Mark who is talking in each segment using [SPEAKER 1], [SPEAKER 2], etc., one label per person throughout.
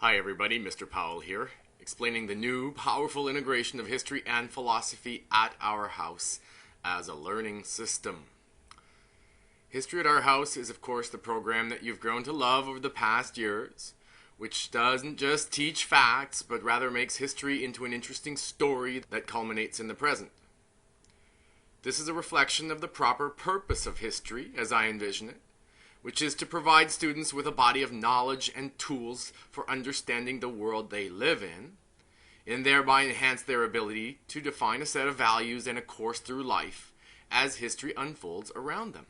[SPEAKER 1] Hi everybody, Mr. Powell here, explaining the new powerful integration of history and philosophy at our house as a learning system. History at Our House is of course the program that you've grown to love over the past years, which doesn't just teach facts, but rather makes history into an interesting story that culminates in the present. This is a reflection of the proper purpose of history, as I envision it, which is to provide students with a body of knowledge and tools for understanding the world they live in, and thereby enhance their ability to define a set of values and a course through life as history unfolds around them.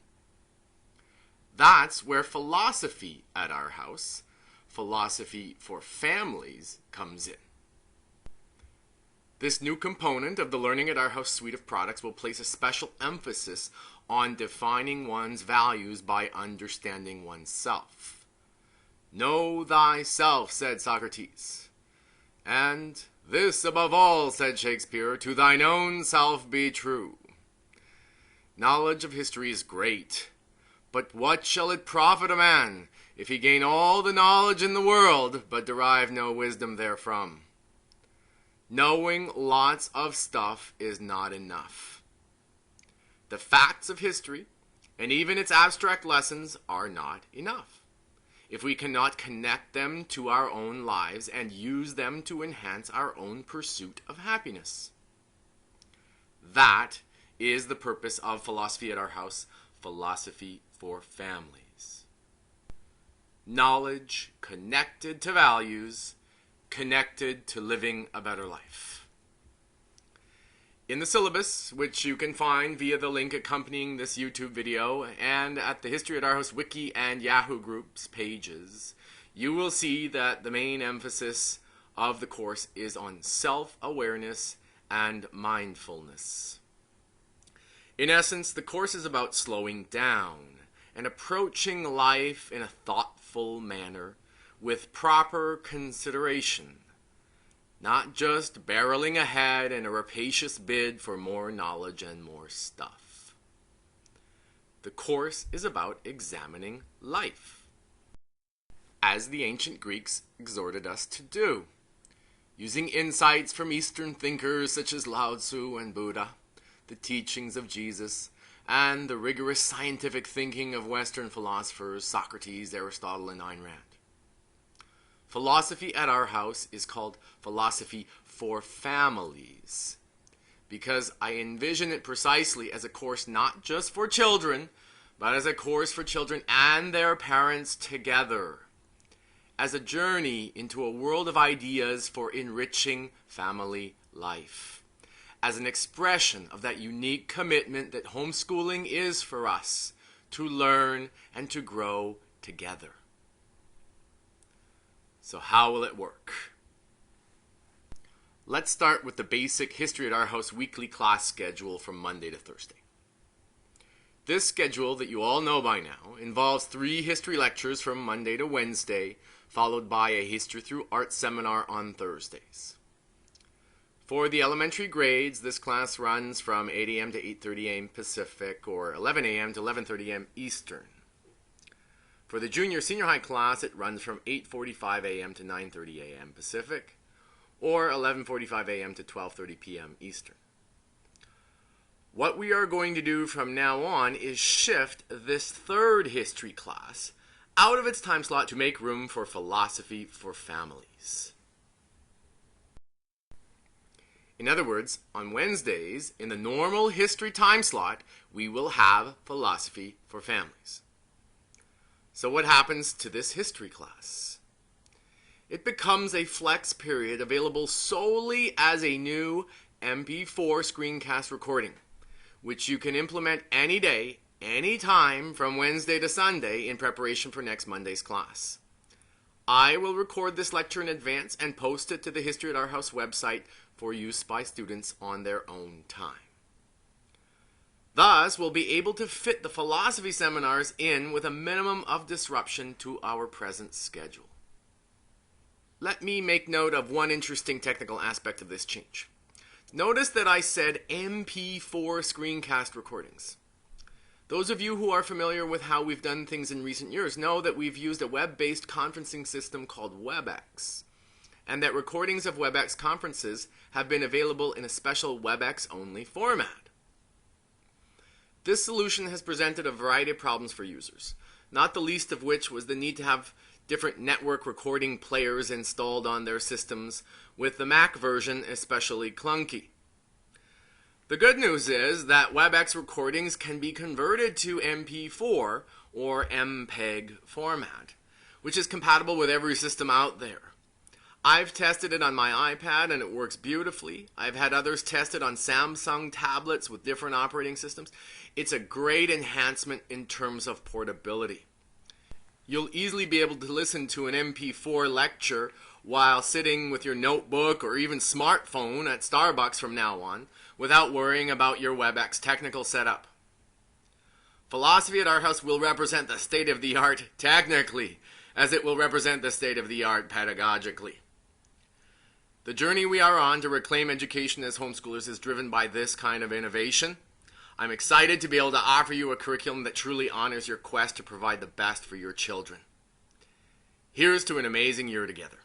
[SPEAKER 1] That's where philosophy at our house, philosophy for families, comes in. This new component of the Learning at Our House suite of products will place a special emphasis on defining one's values by understanding oneself. Know thyself, said Socrates. And this above all, said Shakespeare, to thine own self be true. Knowledge of history is great, but what shall it profit a man if he gain all the knowledge in the world, but derive no wisdom therefrom? Knowing lots of stuff is not enough. The facts of history, and even its abstract lessons, are not enough if we cannot connect them to our own lives and use them to enhance our own pursuit of happiness. That is the purpose of Philosophy at Our House, philosophy for families. Knowledge connected to values, connected to living a better life. In the syllabus, which you can find via the link accompanying this YouTube video and at the History at Our House Wiki and Yahoo Groups pages, you will see that the main emphasis of the course is on self-awareness and mindfulness. In essence, the course is about slowing down and approaching life in a thoughtful manner with proper consideration, not just barreling ahead in a rapacious bid for more knowledge and more stuff. The course is about examining life, as the ancient Greeks exhorted us to do, using insights from Eastern thinkers such as Lao Tzu and Buddha, the teachings of Jesus, and the rigorous scientific thinking of Western philosophers Socrates, Aristotle, and Ayn Rand. Philosophy at Our House is called Philosophy for Families because I envision it precisely as a course not just for children, but as a course for children and their parents together, as a journey into a world of ideas for enriching family life, as an expression of that unique commitment that homeschooling is for us to learn and to grow together. So how will it work? Let's start with the basic History at Our House weekly class schedule from Monday to Thursday. This schedule that you all know by now involves 3 history lectures from Monday to Wednesday, followed by a History Through Art seminar on Thursdays. For the elementary grades, this class runs from 8 a.m. to 8:30 a.m. Pacific or 11 a.m. to 11:30 a.m. Eastern. For the junior-senior high class, it runs from 8:45 a.m. to 9:30 a.m. Pacific, or 11:45 a.m. to 12:30 p.m. Eastern. What we are going to do from now on is shift this third history class out of its time slot to make room for philosophy for families. In other words, on Wednesdays, in the normal history time slot, we will have philosophy for families. So what happens to this history class? It becomes a flex period available solely as a new MP4 screencast recording, which you can implement any day, any time from Wednesday to Sunday in preparation for next Monday's class. I will record this lecture in advance and post it to the History at Our House website for use by students on their own time. Thus, we'll be able to fit the philosophy seminars in with a minimum of disruption to our present schedule. Let me make note of one interesting technical aspect of this change. Notice that I said MP4 screencast recordings. Those of you who are familiar with how we've done things in recent years know that we've used a web-based conferencing system called WebEx, and that recordings of WebEx conferences have been available in a special WebEx-only format. This solution has presented a variety of problems for users, not the least of which was the need to have different network recording players installed on their systems, with the Mac version especially clunky. The good news is that WebEx recordings can be converted to MP4 or MPEG format, which is compatible with every system out there. I've tested it on my iPad and it works beautifully. I've had others test it on Samsung tablets with different operating systems. It's a great enhancement in terms of portability. You'll easily be able to listen to an MP4 lecture while sitting with your notebook or even smartphone at Starbucks from now on, without worrying about your WebEx technical setup. Philosophy at Our House will represent the state of the art technically, as it will represent the state of the art pedagogically. The journey we are on to reclaim education as homeschoolers is driven by this kind of innovation. I'm excited to be able to offer you a curriculum that truly honors your quest to provide the best for your children. Here's to an amazing year together.